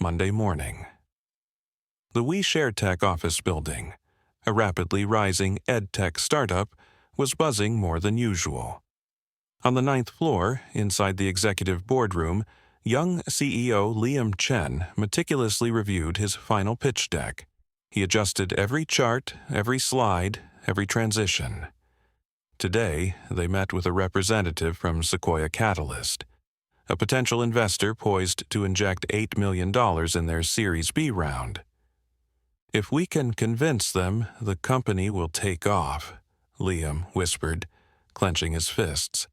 Monday morning. The We Share Tech office building, a rapidly rising ed-tech startup, was buzzing more than usual. On the 9th floor, inside the executive boardroom, young CEO Liam Chen meticulously reviewed his final pitch deck. He adjusted every chart, every slide, every transition. Today, they met with a representative from Quietest, a potential investor poised to inject $8 million in their Series B round. "If we can convince them, the company will take off," Liam whispered, clenching his fists.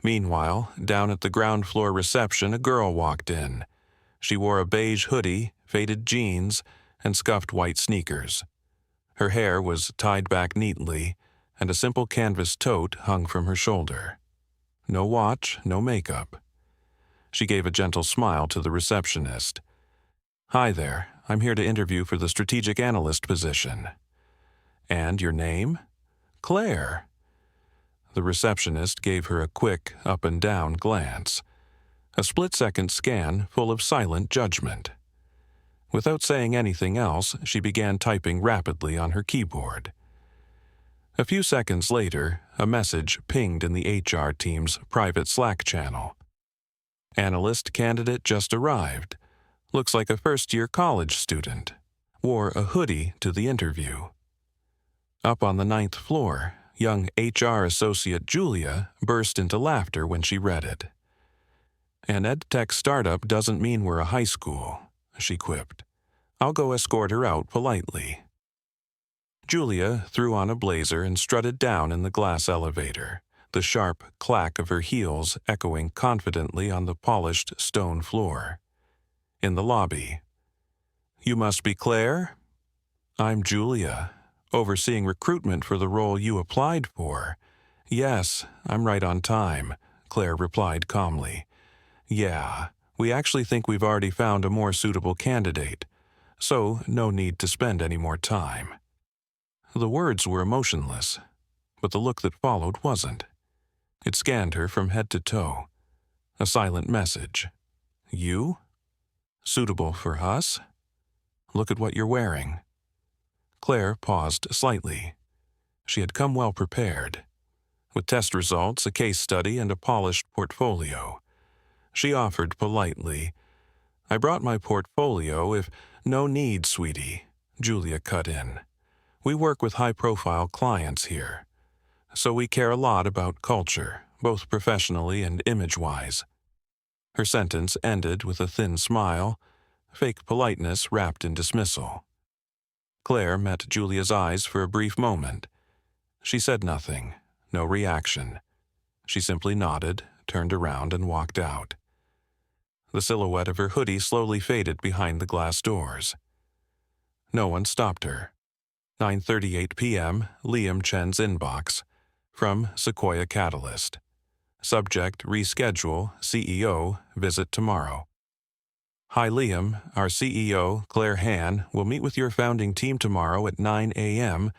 Meanwhile, down at the ground floor reception, a girl walked in. She wore a beige hoodie, faded jeans, and scuffed white sneakers. Her hair was tied back neatly, and a simple canvas tote hung from her shoulder. No watch, no makeup. She gave a gentle smile to the receptionist. "Hi there, I'm here to interview for the strategic analyst position." "And your name?" "Claire." The receptionist gave her a quick up-and-down glance, a split-second scan full of silent judgment. Without saying anything else, she began typing rapidly on her keyboard. A few seconds later, a message pinged in the HR team's private Slack channel. "Analyst candidate just arrived. Looks like a first-year college student. Wore a hoodie to the interview." Up on the 9th floor, young HR associate Julia burst into laughter when she read it. "An ed-tech startup doesn't mean we're a high school," she quipped. "I'll go escort her out politely." Julia threw on a blazer and strutted down in the glass elevator, the sharp clack of her heels echoing confidently on the polished stone floor. In the lobby, "You must be Claire?" "I'm Julia, overseeing recruitment for the role you applied for." "Yes, I'm right on time," Claire replied calmly. "Yeah, we actually think we've already found a more suitable candidate, so no need to spend any more time." The words were emotionless, but the look that followed wasn't. It scanned her from head to toe. A silent message. "You? Suitable for us? Look at what you're wearing." Claire paused slightly. She had come well prepared, with test results, a case study, and a polished portfolio. She offered politely, "I brought my portfolio if—" "No need, sweetie," Julia cut in. "We work with high-profile clients here, so we care a lot about culture, both professionally and image-wise." Her sentence ended with a thin smile, fake politeness wrapped in dismissal. Claire met Julia's eyes for a brief moment. She said nothing, no reaction. She simply nodded, turned around, and walked out. The silhouette of her hoodie slowly faded behind the glass doors. No one stopped her. 9:38 p.m., Liam Chen's inbox. From Sequoia Catalyst. Subject: reschedule, CEO, visit tomorrow. "Hi Liam, our CEO, Claire Han, will meet with your founding team tomorrow at 9 a.m.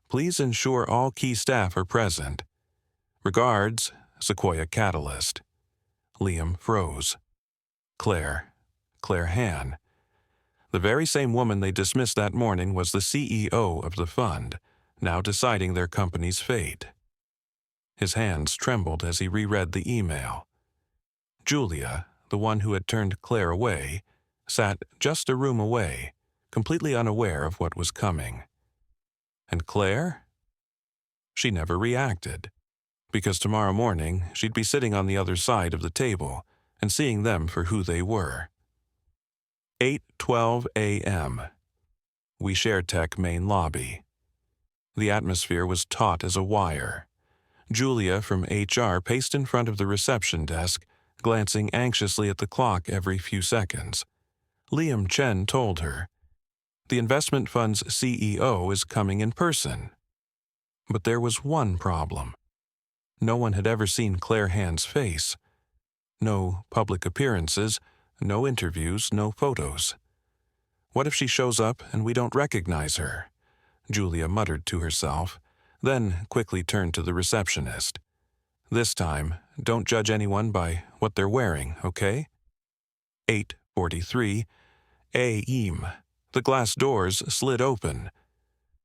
Please ensure all key staff are present. Regards, Sequoia Catalyst." Liam froze. Claire Han. The very same woman they dismissed that morning was the CEO of the fund, now deciding their company's fate. His hands trembled as he reread the email. Julia, the one who had turned Claire away, sat just a room away, completely unaware of what was coming. And Claire? She never reacted, because tomorrow morning she'd be sitting on the other side of the table and seeing them for who they were. 8:12 a.m. We Share Tech main lobby. The atmosphere was taut as a wire. Julia from HR paced in front of the reception desk, glancing anxiously at the clock every few seconds. Liam Chen told her, "The investment fund's CEO is coming in person." But there was one problem. No one had ever seen Claire Han's face. No public appearances, no interviews, no photos. "What if she shows up and we don't recognize her?" Julia muttered to herself, then quickly turned to the receptionist. "This time, don't judge anyone by what they're wearing, okay?" 8:43, A.M. The glass doors slid open.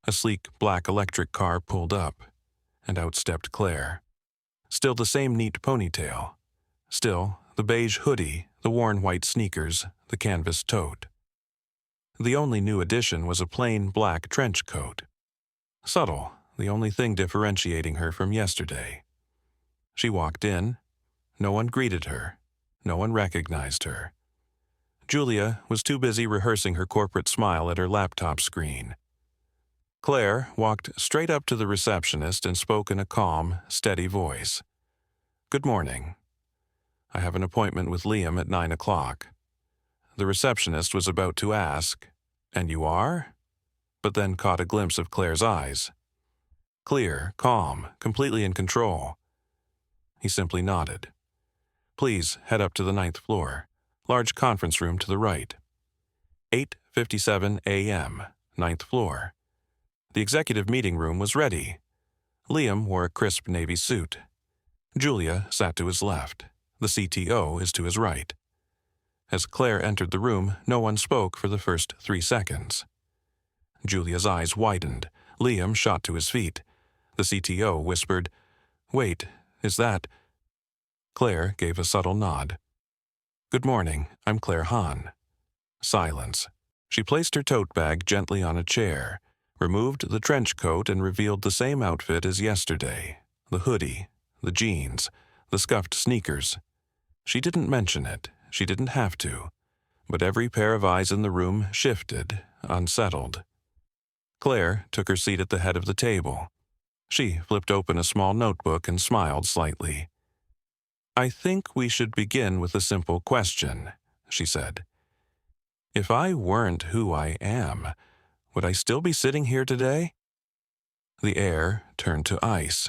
A sleek black electric car pulled up, and out stepped Claire. Still the same neat ponytail. Still the beige hoodie, the worn white sneakers, the canvas tote. The only new addition was a plain black trench coat. Subtle, the only thing differentiating her from yesterday. She walked in. No one greeted her. No one recognized her. Julia was too busy rehearsing her corporate smile at her laptop screen. Claire walked straight up to the receptionist and spoke in a calm, steady voice. "Good morning. I have an appointment with Liam at 9 o'clock. The receptionist was about to ask, "And you are?" but then caught a glimpse of Claire's eyes. Clear, calm, completely in control. He simply nodded. "Please head up to the 9th floor. Large conference room to the right." 8:57 a.m., 9th floor. The executive meeting room was ready. Liam wore a crisp navy suit. Julia sat to his left. The CTO is to his right. As Claire entered the room, no one spoke for the first 3 seconds. Julia's eyes widened. Liam shot to his feet. The CTO whispered, "Wait, is that—" Claire gave a subtle nod. "Good morning, I'm Claire Hahn." Silence. She placed her tote bag gently on a chair, removed the trench coat and revealed the same outfit as yesterday, the hoodie, the jeans, the scuffed sneakers. She didn't mention it, she didn't have to, but every pair of eyes in the room shifted, unsettled. Claire took her seat at the head of the table. She flipped open a small notebook and smiled slightly. "I think we should begin with a simple question," she said. "If I weren't who I am, would I still be sitting here today?" The air turned to ice.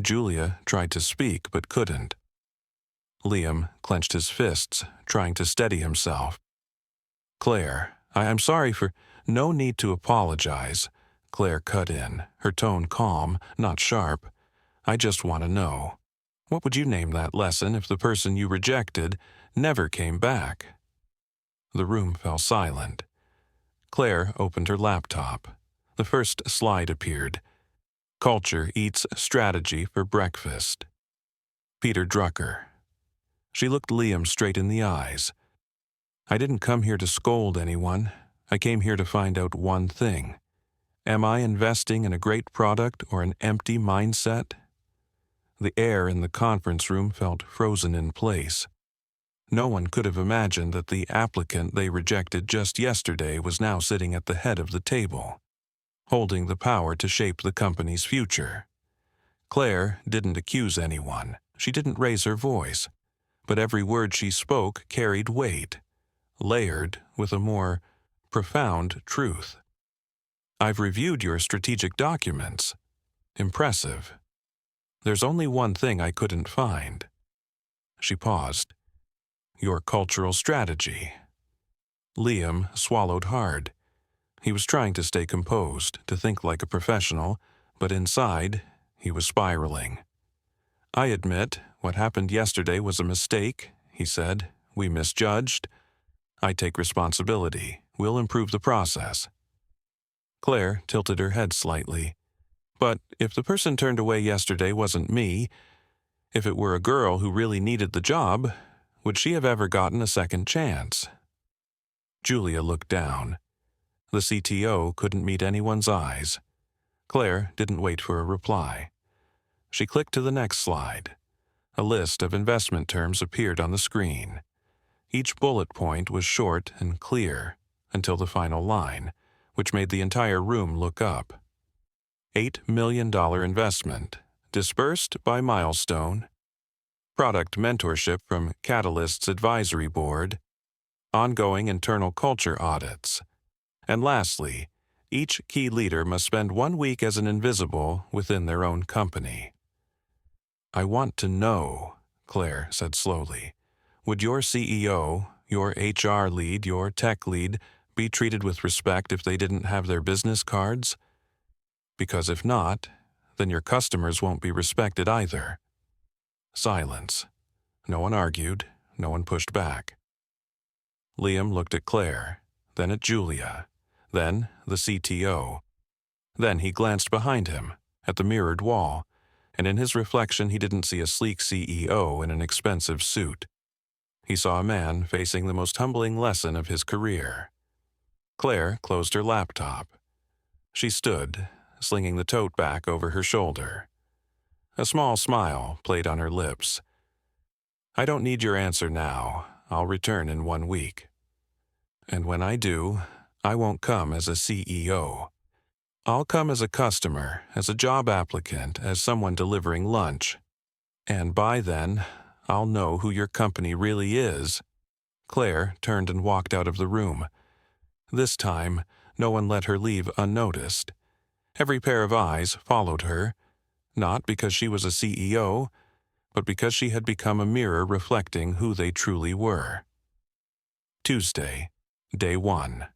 Julia tried to speak but couldn't. Liam clenched his fists, trying to steady himself. "Claire, I'm sorry for—" "No need to apologize," Claire cut in, her tone calm, not sharp. "I just want to know. What would you name that lesson if the person you rejected never came back?" The room fell silent. Claire opened her laptop. The first slide appeared. "Culture eats strategy for breakfast." Peter Drucker. She looked Liam straight in the eyes. "I didn't come here to scold anyone. I came here to find out one thing. Am I investing in a great product or an empty mindset?" The air in the conference room felt frozen in place. No one could have imagined that the applicant they rejected just yesterday was now sitting at the head of the table, holding the power to shape the company's future. Claire didn't accuse anyone. She didn't raise her voice. But every word she spoke carried weight, layered with a more profound truth. "I've reviewed your strategic documents. Impressive. There's only one thing I couldn't find." She paused. "Your cultural strategy." Liam swallowed hard. He was trying to stay composed, to think like a professional, but inside, he was spiraling. "I admit, what happened yesterday was a mistake," he said. "We misjudged. I take responsibility. We'll improve the process." Claire tilted her head slightly. "But if the person turned away yesterday wasn't me, if it were a girl who really needed the job, would she have ever gotten a second chance?" Julia looked down. The CTO couldn't meet anyone's eyes. Claire didn't wait for a reply. She clicked to the next slide. A list of investment terms appeared on the screen. Each bullet point was short and clear until the final line, which made the entire room look up. $8 million investment, dispersed by Milestone. Product mentorship from Catalyst's advisory board. Ongoing internal culture audits. And lastly, each key leader must spend 1 week as an invisible within their own company. "I want to know," Claire said slowly, "would your CEO, your HR lead, your tech lead be treated with respect if they didn't have their business cards? Because if not, then your customers won't be respected either." Silence. No one argued, no one pushed back. Liam looked at Claire. then at Julia, then the CTO. Then he glanced behind him, at the mirrored wall, and in his reflection he didn't see a sleek CEO in an expensive suit. He saw a man facing the most humbling lesson of his career. Claire closed her laptop. She stood, slinging the tote bag over her shoulder. A small smile played on her lips. "I don't need your answer now. I'll return in 1 week. And when I do, I won't come as a CEO. I'll come as a customer, as a job applicant, as someone delivering lunch. And by then, I'll know who your company really is." Claire turned and walked out of the room. This time, no one let her leave unnoticed. Every pair of eyes followed her, not because she was a CEO, but because she had become a mirror reflecting who they truly were. Tuesday, day 1.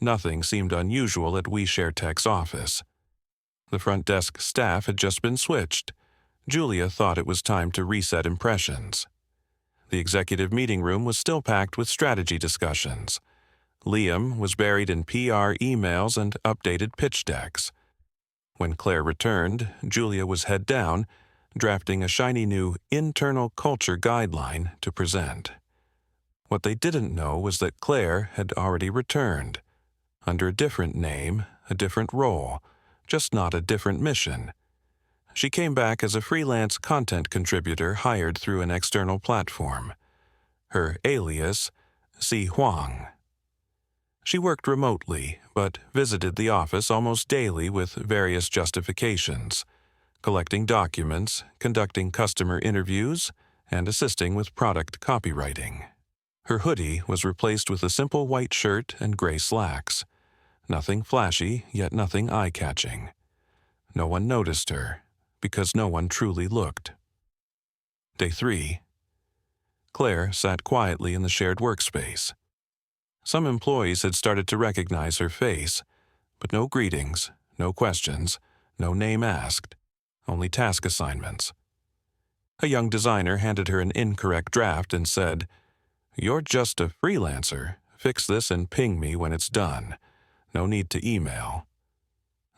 Nothing seemed unusual at WeShareTech's office. The front desk staff had just been switched. Julia thought it was time to reset impressions. The executive meeting room was still packed with strategy discussions. Liam was buried in PR emails and updated pitch decks. When Claire returned, Julia was head down, drafting a shiny new internal culture guideline to present. What they didn't know was that Claire had already returned, under a different name, a different role, just not a different mission. She came back as a freelance content contributor hired through an external platform. Her alias, Si Huang. She worked remotely, but visited the office almost daily with various justifications, collecting documents, conducting customer interviews, and assisting with product copywriting. Her hoodie was replaced with a simple white shirt and gray slacks. Nothing flashy, yet nothing eye-catching. No one noticed her, because no one truly looked. Day 3. Claire sat quietly in the shared workspace. Some employees had started to recognize her face, but no greetings, no questions, no name asked, only task assignments. A young designer handed her an incorrect draft and said, "You're just a freelancer. Fix this and ping me when it's done. No need to email."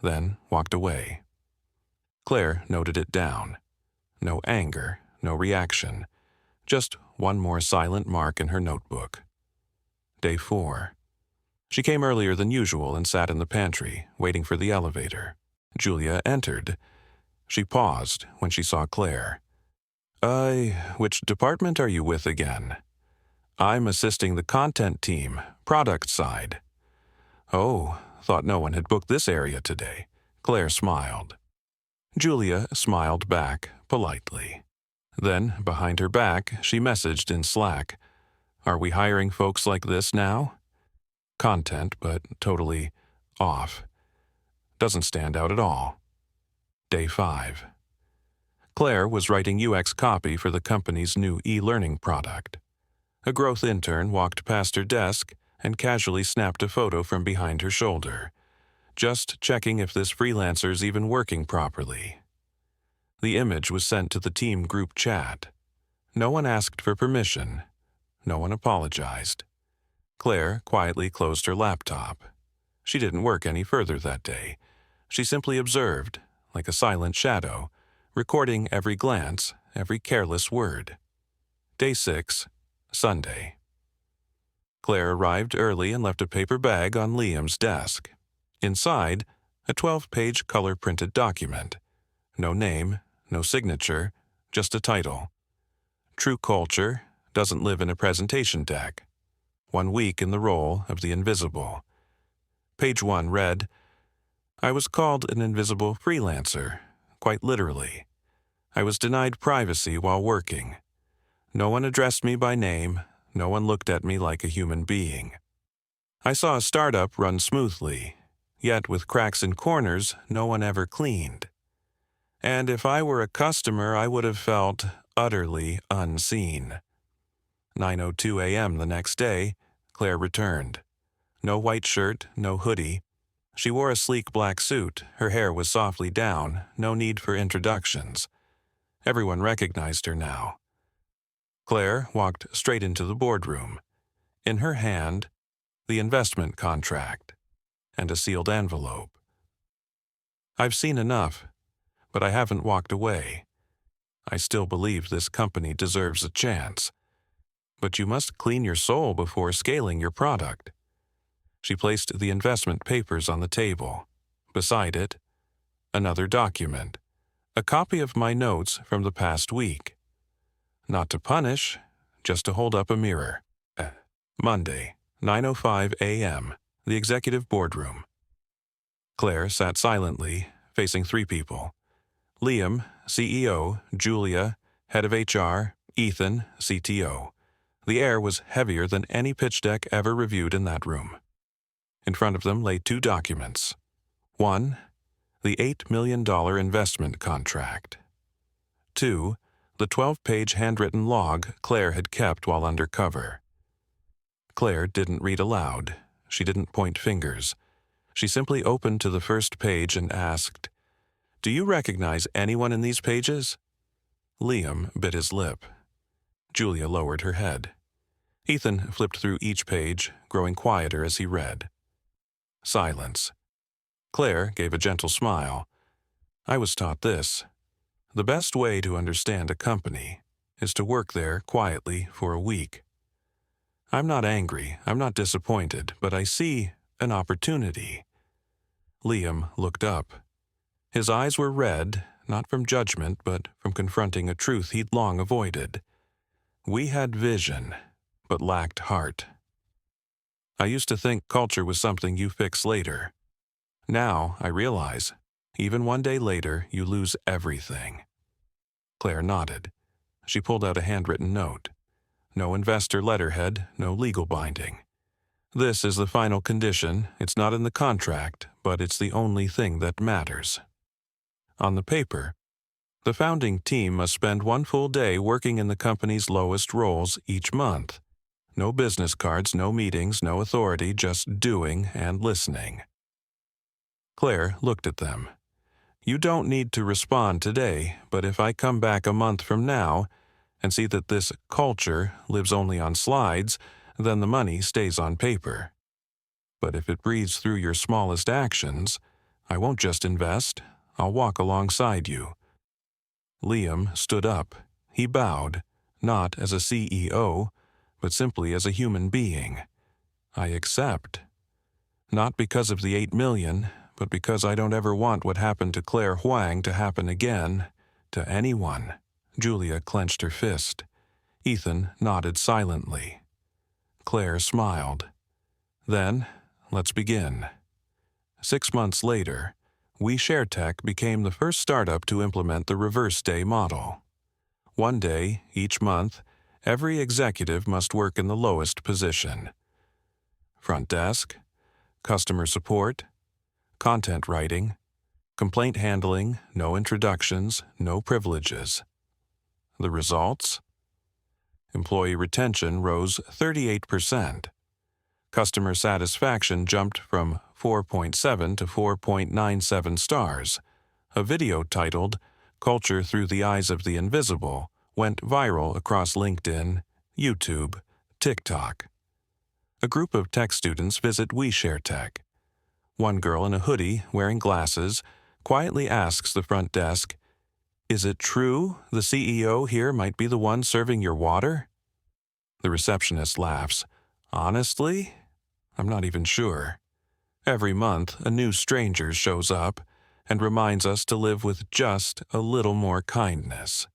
Then walked away. Claire noted it down. No anger, no reaction. Just one more silent mark in her notebook. Day 4. She came earlier than usual and sat in the pantry, waiting for the elevator. Julia entered. She paused when she saw Claire. Which department are you with again?" "I'm assisting the content team, product side." "Oh, thought no one had booked this area today." Claire smiled. Julia smiled back, politely. Then, behind her back, she messaged in Slack, "Are we hiring folks like this now?" Content, but totally off. Doesn't stand out at all. Day 5. Claire was writing UX copy for the company's new e-learning product. A growth intern walked past her desk and casually snapped a photo from behind her shoulder, just checking if this freelancer's even working properly. The image was sent to the team group chat. No one asked for permission. No one apologized. Claire quietly closed her laptop. She didn't work any further that day. She simply observed, like a silent shadow, recording every glance, every careless word. Day 6, Sunday. Claire arrived early and left a paper bag on Liam's desk. Inside, a 12-page color-printed document. No name, no signature, just a title. True Culture Doesn't Live in a Presentation Deck. 1 week in the role of the invisible. Page 1 read, "I was called an invisible freelancer, quite literally. I was denied privacy while working. No one addressed me by name, no one looked at me like a human being. I saw a startup run smoothly, yet with cracks and corners no one ever cleaned. And if I were a customer, I would have felt utterly unseen." 9:02 a.m. the next day, Claire returned. No white shirt, no hoodie. She wore a sleek black suit, her hair was softly down, no need for introductions. Everyone recognized her now. Claire walked straight into the boardroom. In her hand, the investment contract, and a sealed envelope. I've seen enough, but I haven't walked away. I still believe this company deserves a chance. But you must clean your soul before scaling your product. She placed the investment papers on the table. Beside it, another document, a copy of my notes from the past week. Not to punish, just to hold up a mirror. Monday, 9:05 a.m., the executive boardroom. Claire sat silently, facing three people. Liam, CEO, Julia, head of HR, Ethan, CTO. The air was heavier than any pitch deck ever reviewed in that room. In front of them lay two documents. One, the $8 million investment contract. Two, the 12-page handwritten log Claire had kept while undercover. Claire didn't read aloud. She didn't point fingers. She simply opened to the first page and asked, "Do you recognize anyone in these pages?" Liam bit his lip. Julia lowered her head. Ethan flipped through each page, growing quieter as he read. Silence. Claire gave a gentle smile. I was taught this. The best way to understand a company is to work there quietly for a week. I'm not angry, I'm not disappointed, but I see an opportunity. Liam looked up. His eyes were red, not from judgment, but from confronting a truth he'd long avoided. We had vision, but lacked heart. I used to think culture was something you fix later. Now I realize, even one day later, you lose everything. Claire nodded. She pulled out a handwritten note. No investor letterhead, no legal binding. This is the final condition. It's not in the contract, but it's the only thing that matters. On the paper, the founding team must spend one full day working in the company's lowest roles each month. No business cards, no meetings, no authority, just doing and listening. Claire looked at them. You don't need to respond today, but if I come back a month from now and see that this culture lives only on slides, then the money stays on paper. But if it breathes through your smallest actions, I won't just invest, I'll walk alongside you. Liam stood up. He bowed, not as a CEO, but simply as a human being. I accept. Not because of the $8 million, but because I don't ever want what happened to Claire Huang to happen again, to anyone. Julia clenched her fist. Ethan nodded silently. Claire smiled. Then, let's begin. 6 months later, WeShareTech became the first startup to implement the reverse day model. One day, each month, every executive must work in the lowest position. Front desk, customer support, content writing, complaint handling, no introductions, no privileges. The results? Employee retention rose 38%. Customer satisfaction jumped from 4.7 to 4.97 stars. A video titled "Culture Through the Eyes of the Invisible" went viral across LinkedIn, YouTube, TikTok. A group of tech students visit WeShareTech. One girl in a hoodie, wearing glasses, quietly asks the front desk, "Is it true the CEO here might be the one serving your water?" The receptionist laughs. "Honestly, I'm not even sure." Every month, a new stranger shows up and reminds us to live with just a little more kindness.